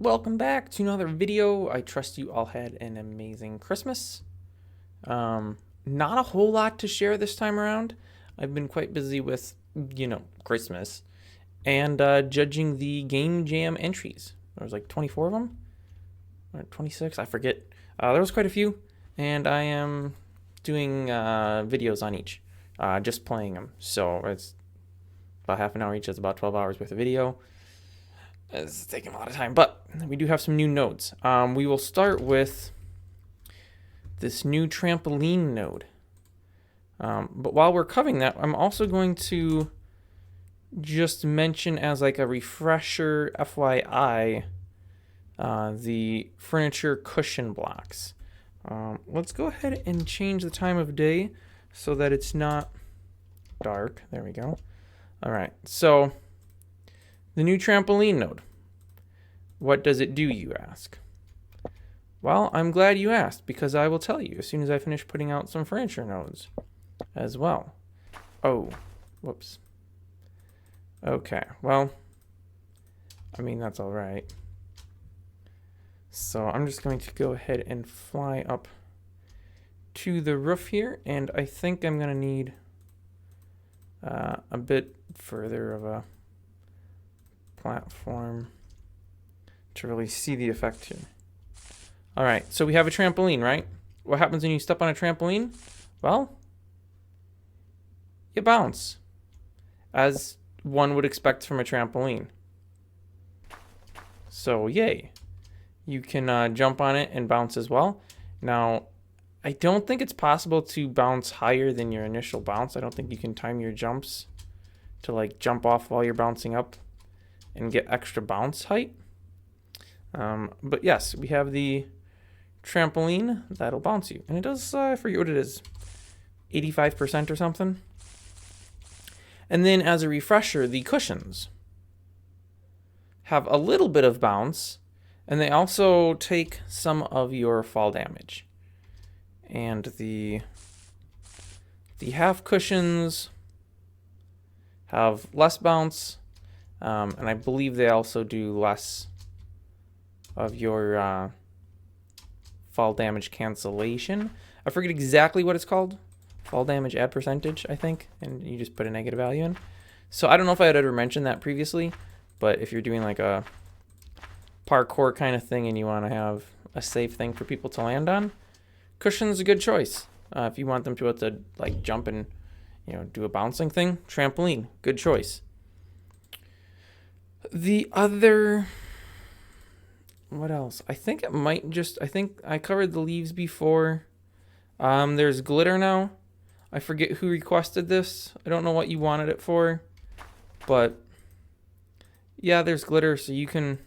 Welcome back to another video. I trust you all had an amazing Christmas. Not a whole lot to share this time around. I've been quite busy with, Christmas and judging the Game Jam entries. There was like 24 of them, or 26, I forget. There was quite a few, and I am doing videos on each, just playing them. So it's about half an hour each. It's about 12 hours worth of video. It's taking a lot of time, but we do have some new nodes. We will start with this new trampoline node. But while we're covering that, I'm also going to just mention as like a refresher, FYI, the furniture cushion blocks. Let's go ahead and change the time of day so that it's not dark. There we go. All right, so the new trampoline node. What does it do, you ask? Well, I'm glad you asked, because I will tell you as soon as I finish putting out some furniture nodes as well. Oh, whoops. Okay, well, I mean, that's all right. So I'm just going to go ahead and fly up to the roof here, and I think I'm going to need a bit further of a platform to really see the effect here. All right, so we have a trampoline, right? What happens when you step on a trampoline? Well, you bounce, as one would expect from a trampoline. So yay, you can jump on it and bounce as well. Now, I don't think it's possible to bounce higher than your initial bounce. I don't think you can time your jumps to like jump off while you're bouncing up and get extra bounce height. But yes, we have the trampoline that'll bounce you. And it does, I forget what it is, 85% or something. And then as a refresher, the cushions have a little bit of bounce, and they also take some of your fall damage. And the half cushions have less bounce, and I believe they also do less of your fall damage cancellation. I forget exactly what it's called. Fall damage add percentage, I think, and you just put a negative value in. So I don't know if I had ever mentioned that previously, but if you're doing like a parkour kind of thing and you want to have a safe thing for people to land on, cushion's a good choice. If you want them to be able to like jump and do a bouncing thing, trampoline, good choice. The other, what else? I think I covered the leaves before. There's glitter now. I forget who requested this. I don't know what you wanted it for, but yeah, there's glitter, so you can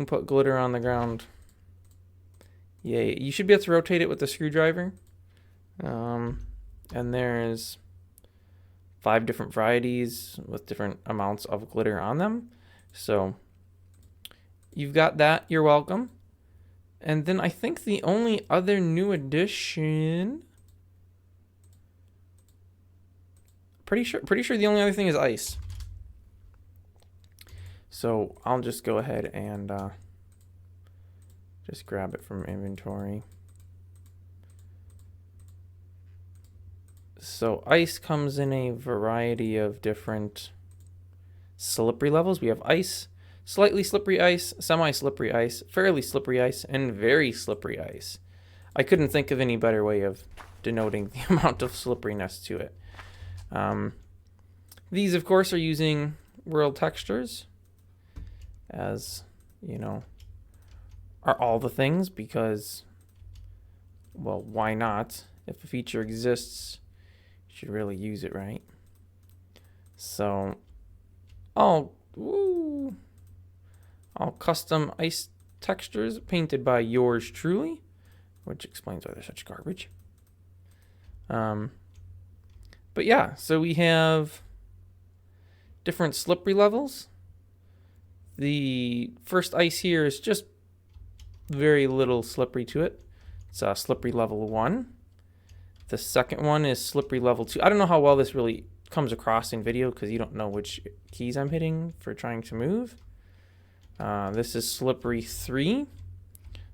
put glitter on the ground. Yay. You should be able to rotate it with the screwdriver. And there's 5 different varieties with different amounts of glitter on them. So you've got that. You're welcome. And then I think the only other new addition, pretty sure the only other thing is ice. So I'll just go ahead and just grab it from inventory. So ice comes in a variety of different slippery levels. We have ice, slightly slippery ice, semi-slippery ice, fairly slippery ice, and very slippery ice. I couldn't think of any better way of denoting the amount of slipperiness to it. These, of course, are using world textures, as are all the things, because, well, why not? If a feature exists, you should really use it, right? So all custom ice textures painted by yours truly, which explains why they're such garbage. But yeah, so we have different slippery levels. The first ice here is just very little slippery to it. It's slippery level 1. The second one is slippery level 2. I don't know how well this really comes across in video because you don't know which keys I'm hitting for trying to move. This is slippery 3.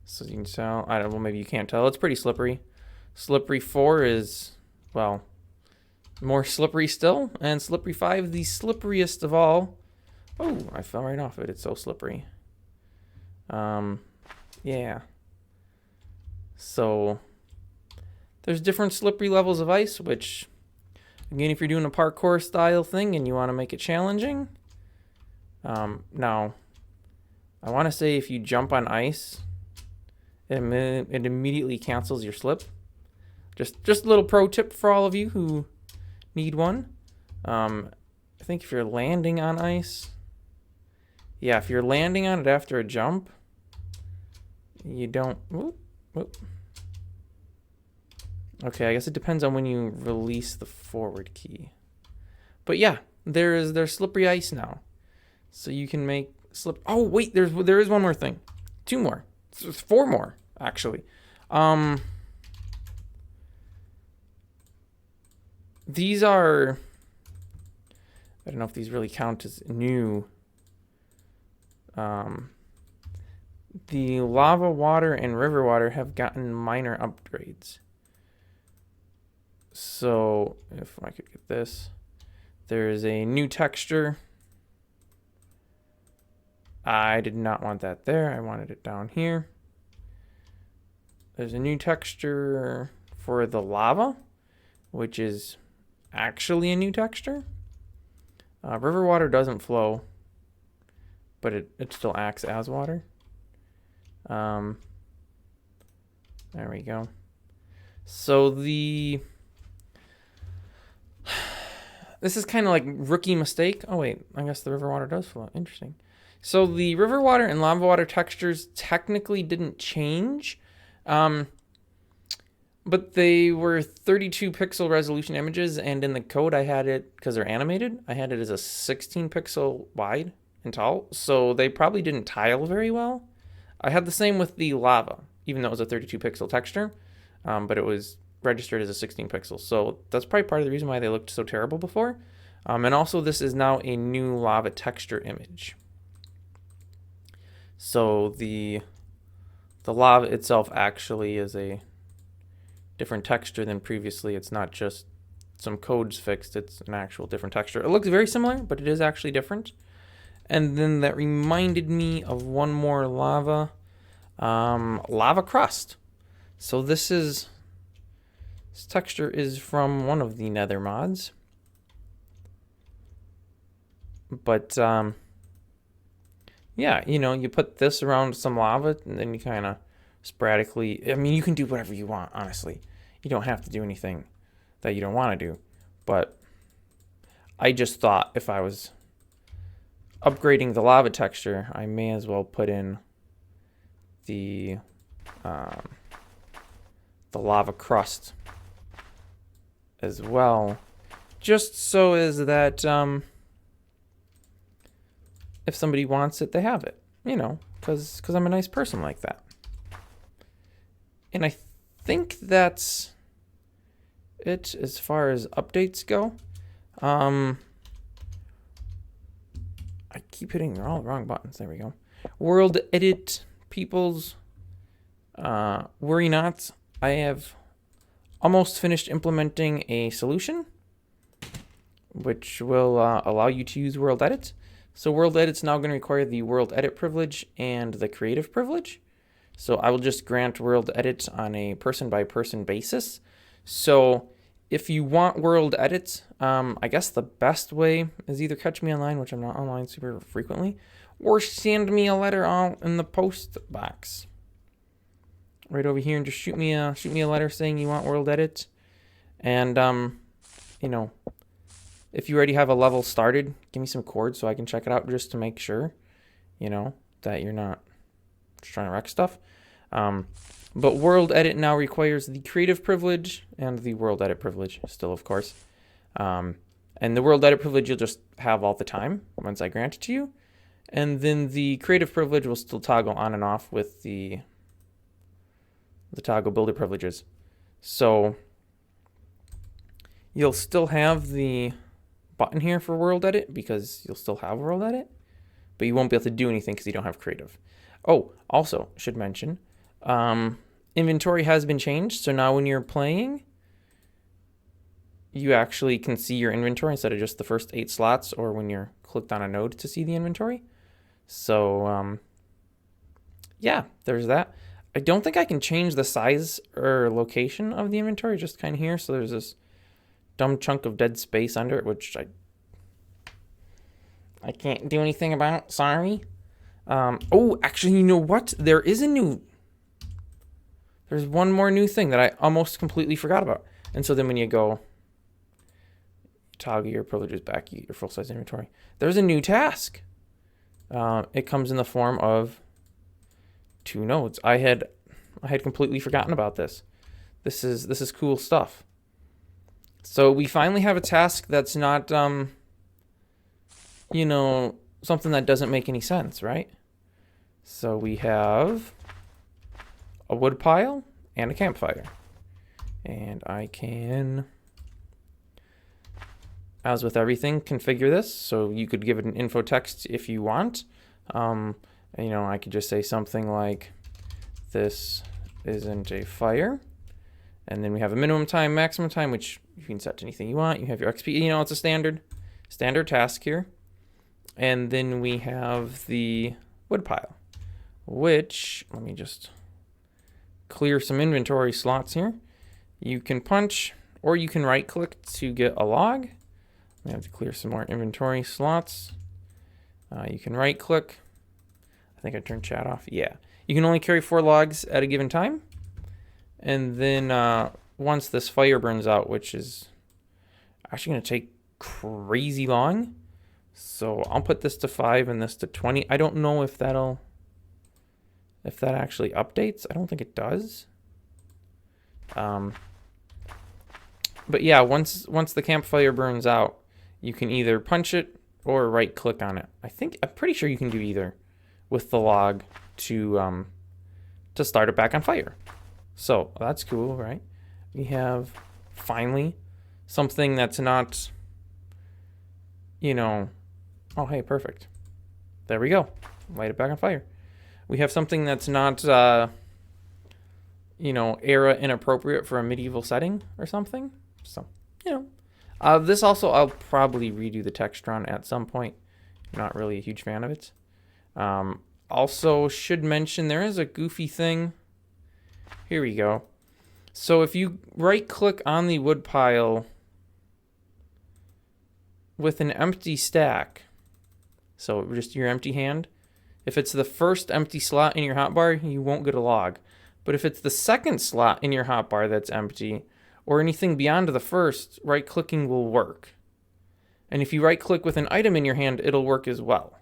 So you can tell, I don't know, maybe you can't tell. It's pretty slippery. Slippery 4 is, well, more slippery still. And slippery 5, the slipperiest of all. Oh, I fell right off it. It's so slippery. Yeah. So there's different slippery levels of ice, which, again, if you're doing a parkour style thing and you want to make it challenging. Now, I want to say if you jump on ice, it immediately cancels your slip. Just a little pro tip for all of you who need one. I think if you're landing on ice, yeah, if you're landing on it after a jump, you don't. Whoop, whoop. Okay, I guess it depends on when you release the forward key. But yeah, there's slippery ice now, so you can make slip. Oh wait, there is one more thing, 2 more, 4 more actually. These are, I don't know if these really count as new. The lava water and river water have gotten minor upgrades. So if I could get this, there's a new texture. I did not want that there. I wanted it down here. There's a new texture for the lava, which is actually a new texture. River water doesn't flow, but it still acts as water. There we go. So this is kind of like rookie mistake. Oh wait, I guess the river water does flow. Interesting. So the river water and lava water textures technically didn't change. But they were 32 pixel resolution images, and in the code I had it, because they're animated, I had it as a 16 pixel wide and tall, so they probably didn't tile very well. I had the same with the lava, even though it was a 32 pixel texture, but it was registered as a 16 pixels, so that's probably part of the reason why they looked so terrible before. And also this is now a new lava texture image. So the lava itself actually is a different texture than previously. It's not just some codes fixed, it's an actual different texture. It looks very similar, but it is actually different. And then that reminded me of one more lava, lava crust. So this texture is from one of the nether mods. But yeah, you know, you put this around some lava and then you kind of sporadically, I mean, you can do whatever you want, honestly. You don't have to do anything that you don't want to do. But I just thought if I was upgrading the lava texture, I may as well put in the lava crust as well, just so as that if somebody wants it, they have it, you know, because I'm a nice person like that. And I think that's it as far as updates go. I keep hitting all the wrong buttons. There we go. World edit peoples. Worry not. I have almost finished implementing a solution which will allow you to use world edit. So world edit's now going to require the world edit privilege and the creative privilege. So I will just grant world edit on a person by person basis. So if you want world edit, I guess the best way is either catch me online, which I'm not online super frequently, or send me a letter out in the post box right over here and just shoot me a letter saying you want world edit. And you know, if you already have a level started, give me some codes so I can check it out just to make sure, you know, that you're not just trying to wreck stuff. But world edit now requires the creative privilege and the world edit privilege still, of course. And the world edit privilege you'll just have all the time once I grant it to you. And then the creative privilege will still toggle on and off with the toggle builder privileges. So you'll still have the button here for world edit because you'll still have world edit. but you won't be able to do anything because you don't have creative. Oh, also should mention, inventory has been changed. So now when you're playing, you actually can see your inventory instead of just the first 8 slots, or when you're clicked on a node to see the inventory. So, yeah, there's that. I don't think I can change the size or location of the inventory, just kind of here. So there's this dumb chunk of dead space under it, which I can't do anything about. Sorry. Oh, actually, you know what? There's one more new thing that I almost completely forgot about. And so then when you go toggle your privileges back, you get your full-size inventory. There's a new task. It comes in the form of 2 nodes. I had completely forgotten about this. This is cool stuff. So we finally have a task that's not you know, something that doesn't make any sense, right? So we have a wood pile and a campfire. And I can, as with everything, configure this. So you could give it an info text if you want. You know, I could just say something like, this isn't a fire. And then we have a minimum time, maximum time, which you can set to anything you want. You have your XP, you know, it's a standard task here. And then we have the wood pile, which, let me just clear some inventory slots here. You can punch, or you can right click to get a log. We have to clear some more inventory slots. You can right click. I think I turned chat off. Yeah. You can only carry 4 logs at a given time. And then once this fire burns out, which is actually going to take crazy long. So I'll put this to 5 and this to 20. I don't know if that actually updates. I don't think it does. But yeah, once the campfire burns out, you can either punch it or right click on it. I'm pretty sure you can do either with the log to start it back on fire. So that's cool, right? We have finally something that's not, you know, oh, hey, perfect. There we go. Light it back on fire. We have something that's not, you know, era inappropriate for a medieval setting or something. So, you know. This also, I'll probably redo the Textron at some point. I'm not really a huge fan of it. Also, should mention there is a goofy thing. Here we go. So if you right click on the wood pile with an empty stack, so just your empty hand, if it's the first empty slot in your hotbar, you won't get a log. But if it's the second slot in your hotbar that's empty, or anything beyond the first, right clicking will work. And if you right click with an item in your hand, it'll work as well.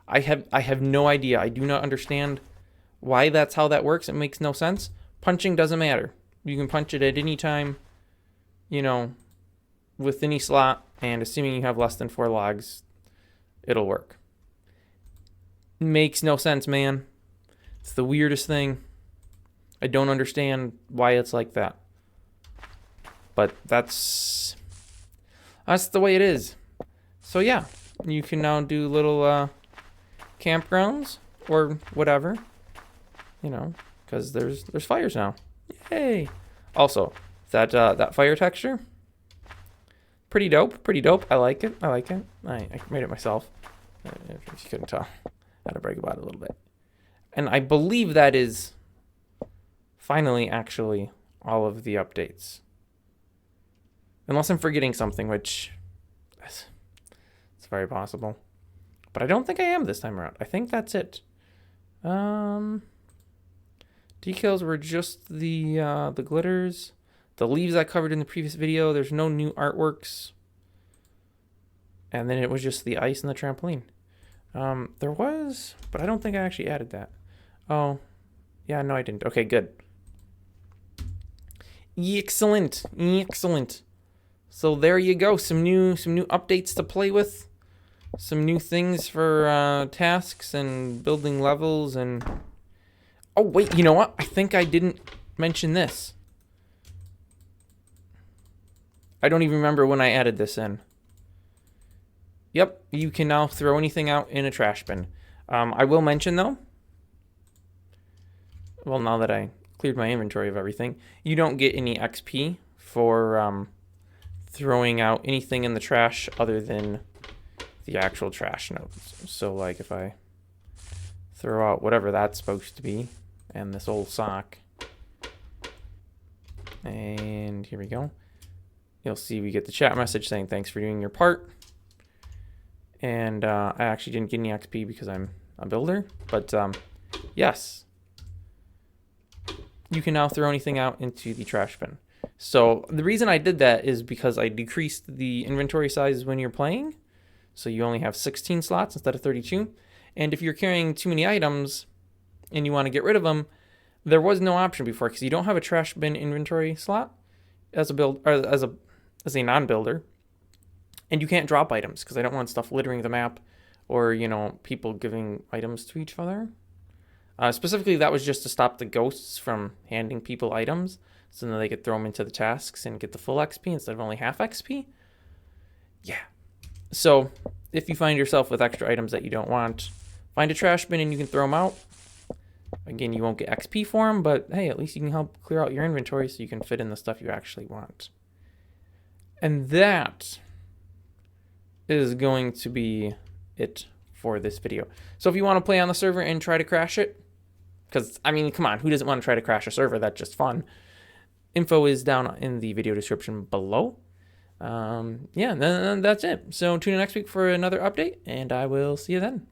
I have no idea. I do not understand why that's how that works. It makes no sense. Punching doesn't matter. You can punch it at any time, you know, with any slot, and assuming you have less than 4 logs, it'll work. Makes no sense, man. It's the weirdest thing. I don't understand why it's like that. But that's the way it is. So yeah, you can now do little campgrounds or whatever, you know, because there's fires now. Yay! Also, that fire texture, pretty dope. I like it. I made it myself. If you couldn't tell, I had to brag about it a little bit. And I believe that is finally actually all of the updates. Unless I'm forgetting something, which it's very possible. But I don't think I am this time around. I think that's it. Decals were just the glitters. The leaves I covered in the previous video. There's no new artworks. And then it was just the ice and the trampoline. There was, but I don't think I actually added that. Oh, yeah, no, I didn't. Okay, good. Excellent. So there you go. Some new updates to play with. Some new things for tasks and building levels and... Oh, wait, you know what? I think I didn't mention this. I don't even remember when I added this in. yep, you can now throw anything out in a trash bin. I will mention though, well, now that I cleared my inventory of everything, you don't get any XP for throwing out anything in the trash other than the actual trash notes. So like if I throw out whatever that's supposed to be, and this old sock, and here we go, you'll see we get the chat message saying thanks for doing your part. And I actually didn't get any XP because I'm a builder, but yes, you can now throw anything out into the trash bin. So the reason I did that is because I decreased the inventory size when you're playing. So you only have 16 slots instead of 32. And if you're carrying too many items and you want to get rid of them, there was no option before because you don't have a trash bin inventory slot as a build, or as a non-builder. And you can't drop items because I don't want stuff littering the map or, you know, people giving items to each other. Specifically, that was just to stop the ghosts from handing people items so then they could throw them into the tasks and get the full XP instead of only half XP. Yeah. So if you find yourself with extra items that you don't want, find a trash bin and you can throw them out. Again, you won't get XP for them, but hey, at least you can help clear out your inventory so you can fit in the stuff you actually want. And that is going to be it for this video. So if you want to play on the server and try to crash it, because I mean, come on, who doesn't want to try to crash a server? That's just fun. Info is down in the video description below. Yeah, then that's it. So tune in next week for another update, and I will see you then.